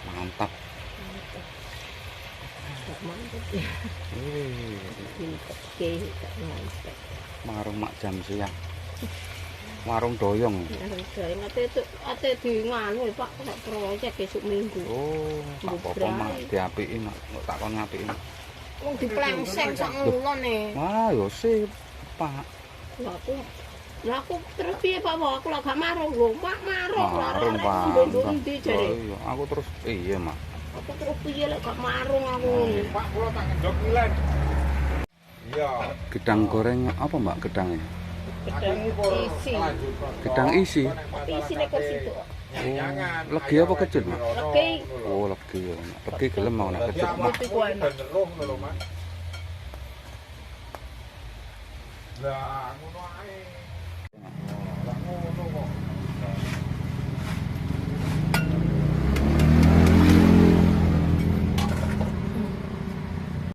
Mantap. Mantap ya. Mantap. Warung mak jam siang. Warung doyong. Warung doyong ate di nganu Pak, nek proyek besok Minggu. Oh, apa-apa mak diapiki mak, tak kon ngapiki. Wong diplengseng sak ngulone. Wah, yo sip, Pak. Lah aku terus piye Pak? Aku lak gak marung lho, Pak marung lah. Marung, Pak. Ndi jare? Iya, aku terus iya, Mak. Aku terus piye lek gak marung aku. Pak, kula tak ngendok milen. Iya. Gedang goreng apa, Mbak, gedangnya? Gedang isi. Gedang isi. Tapi isine kok situ. Oh, legi apa kecil, Mak? Legi. Oh, legi ya. Legi gelem mau nek kecil, Mak. Itu ku enak. Beneruh lho, Mas. Lah ngono ae.